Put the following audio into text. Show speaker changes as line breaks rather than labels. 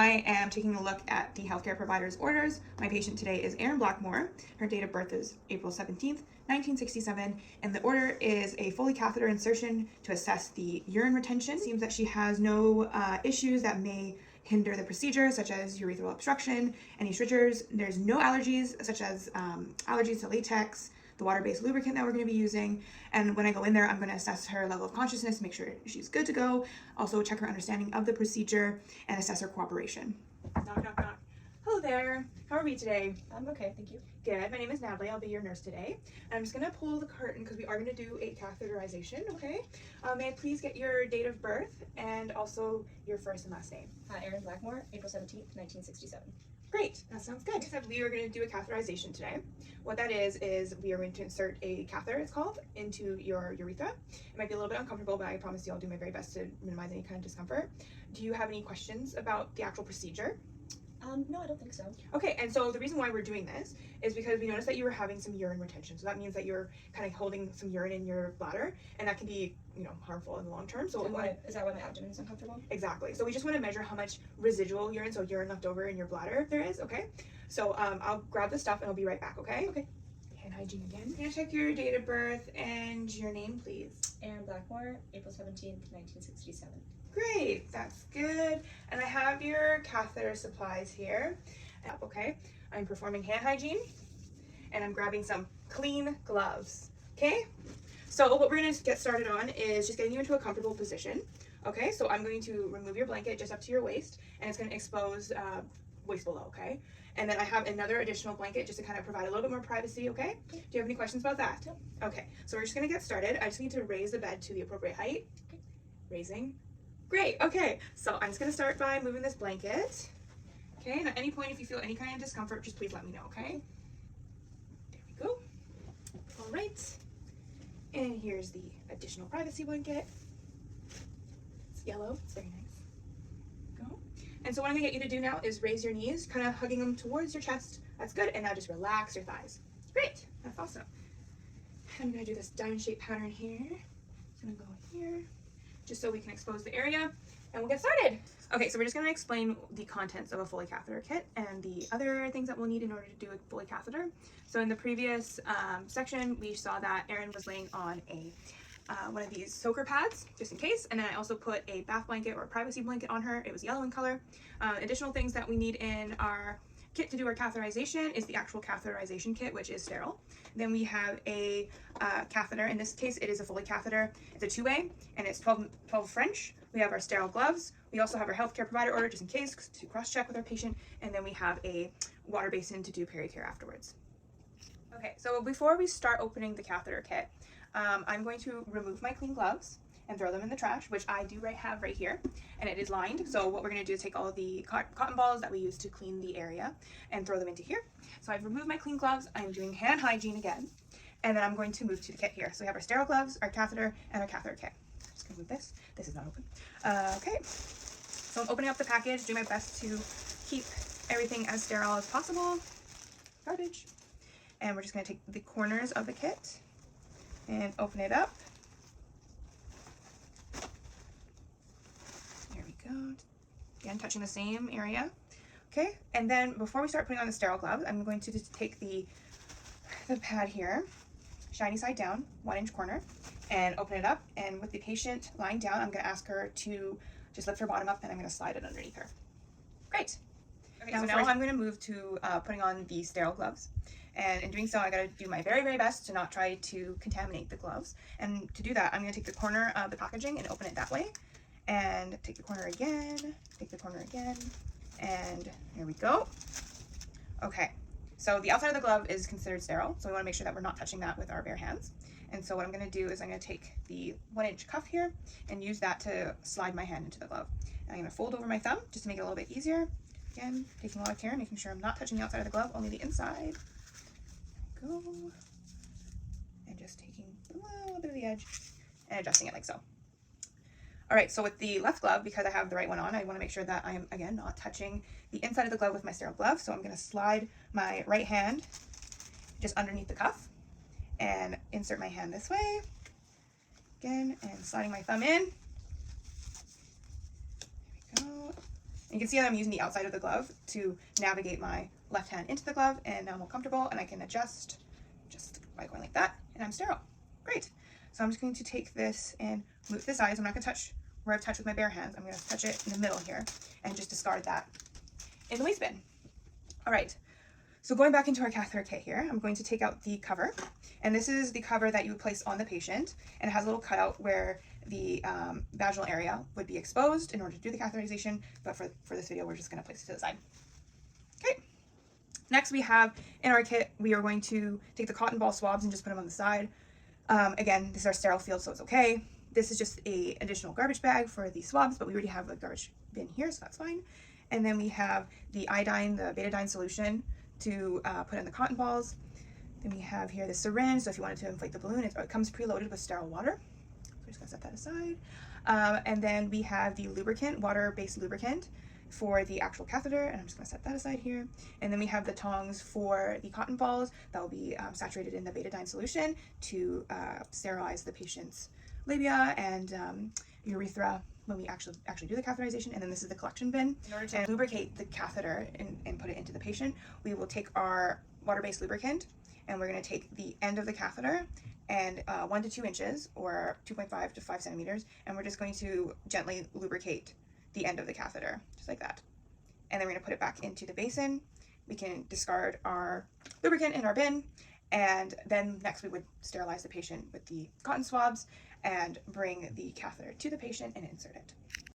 I am taking a look at the healthcare provider's orders. My patient today is Erin Blackmore. Her date of birth is April 17th, 1967, and the order is a Foley catheter insertion to assess the urine retention. It seems that she has no issues that may hinder the procedure, such as urethral obstruction, any strictures. There's no allergies, such as allergies to latex, the water-based lubricant that we're going to be using. And when I go in there, I'm going to assess her level of consciousness, make sure she's good to go, also check her understanding of the procedure, and assess her cooperation. Knock, knock, knock. Hello there. How are we today?
I'm okay, thank you.
Good. My name is Natalie. I'll be your nurse today. And I'm just going to pull the curtain because we are going to do a catheterization, okay? May I please get your date of birth and also your first and last name?
Erin Blackmore, April 17th, 1967.
Great, that sounds good. Except we are going to do a catheterization today. What that is we are going to insert a catheter, it's called, into your urethra. It might be a little bit uncomfortable, but I promise you I'll do my very best to minimize any kind of discomfort. Do you have any questions about the actual procedure?
No, I don't think so.
Okay, and so the reason why we're doing this is because we noticed that you were having some urine retention. So that means that you're kind of holding some urine in your bladder, and that can be, harmful in the long term. So
is that why my abdomen is uncomfortable?
Exactly. So we just want to measure how much residual urine, so urine left over in your bladder there is, okay? So I'll grab the stuff and I'll be right back, okay?
Okay.
Hand hygiene again. Can I check your date of birth and your name, please?
Erin Blackmore, April 17th, 1967.
Great, that's good. And I have your catheter supplies here. Okay, I'm performing hand hygiene and I'm grabbing some clean gloves, okay? So what we're gonna get started on is just getting you into a comfortable position. Okay, so I'm going to remove your blanket just up to your waist and it's gonna expose waist below, okay? And then I have another additional blanket just to kind of provide a little bit more privacy, okay? Do you have any questions about that?
No.
Okay, so we're just gonna get started. I just need to raise the bed to the appropriate height.
Okay.
Raising. Great, okay. So I'm just gonna start by moving this blanket. Okay, and at any point if you feel any kind of discomfort, just please let me know, okay? There we go. All right. And here's the additional privacy blanket. It's yellow, it's very nice. Go. And so what I'm gonna get you to do now is raise your knees, kind of hugging them towards your chest. That's good, and now just relax your thighs. Great, that's awesome. I'm gonna do this diamond-shaped pattern here. It's gonna go here, just so we can expose the area, and we'll get started. Okay, so we're just gonna explain the contents of a Foley catheter kit and the other things that we'll need in order to do a Foley catheter. So in the previous section, we saw that Erin was laying on a one of these soaker pads, just in case, and then I also put a bath blanket or a privacy blanket on her. It was yellow in color. Additional things that we need in our kit to do our catheterization is the actual catheterization kit, which is sterile. Then we have a catheter. In this case, it is a Foley catheter. It's a two-way, and it's 12 French. We have our sterile gloves. We also have our healthcare provider order, just in case, to cross-check with our patient. And then we have a water basin to do pericare afterwards. Okay, so before we start opening the catheter kit, I'm going to remove my clean gloves and throw them in the trash, which I do have right here, and it is lined. So what we're gonna do is take all of the cotton balls that we use to clean the area and throw them into here. So I've removed my clean gloves. I'm doing hand hygiene again, and then I'm going to move to the kit here. So we have our sterile gloves, our catheter, and our catheter kit. I'm just gonna move this. This is not open. Okay, so I'm opening up the package, doing my best to keep everything as sterile as possible. Garbage. And we're just gonna take the corners of the kit and open it up. There we go. Again, touching the same area. Okay, and then before we start putting on the sterile gloves, I'm going to just take the pad here, shiny side down, 1-inch corner, and open it up. And with the patient lying down, I'm gonna ask her to just lift her bottom up and I'm gonna slide it underneath her. Great. Okay, so now I'm gonna move to putting on the sterile gloves. And in doing so, I gotta do my very, very best to not try to contaminate the gloves. And to do that, I'm gonna take the corner of the packaging and open it that way. And take the corner again, take the corner again, and here we go. Okay, so the outside of the glove is considered sterile, so we wanna make sure that we're not touching that with our bare hands. And so what I'm gonna do is I'm gonna take the 1-inch cuff here and use that to slide my hand into the glove. And I'm gonna fold over my thumb just to make it a little bit easier. Again, taking a lot of care, making sure I'm not touching the outside of the glove, only the inside. Go. And just taking a little bit of the edge and adjusting it like so. All right, so with the left glove, because I have the right one on, I want to make sure that I am, again, not touching the inside of the glove with my sterile glove. So I'm going to slide my right hand just underneath the cuff and insert my hand this way. Again, and sliding my thumb in. There we go. And you can see that I'm using the outside of the glove to navigate my left hand into the glove, and now I'm more comfortable and I can adjust just by going like that, and I'm sterile. Great. So I'm just going to take this and move to the sides. I'm not going to touch where I've touched with my bare hands. I'm going to touch it in the middle here and just discard that in the waste bin. All right. So going back into our catheter kit here, I'm going to take out the cover. And this is the cover that you would place on the patient. And it has a little cutout where the vaginal area would be exposed in order to do the catheterization. But for this video, we're just going to place it to the side. Okay. Next we have in our kit, we are going to take the cotton ball swabs and just put them on the side. Again, these are sterile fields, so it's okay. This is just a additional garbage bag for the swabs, but we already have a garbage bin here, so that's fine. And then we have the iodine, the betadine solution to put in the cotton balls. Then we have here the syringe, so if you wanted to inflate the balloon, it comes preloaded with sterile water. So we're just gonna set that aside. And then we have the lubricant, water-based lubricant for the actual catheter, and I'm just gonna set that aside here. And then we have the tongs for the cotton balls that will be saturated in the betadine solution to sterilize the patient's labia and urethra when we actually do the catheterization. And then this is the collection bin. In order to lubricate the catheter and put it into the patient, we will take our water-based lubricant, and we're gonna take the end of the catheter and 1 to 2 inches or 2.5 to 5 centimeters, and we're just going to gently lubricate the end of the catheter, just like that. And then we're gonna put it back into the basin. We can discard our lubricant in our bin, and then next we would sterilize the patient with the cotton swabs and bring the catheter to the patient and insert it.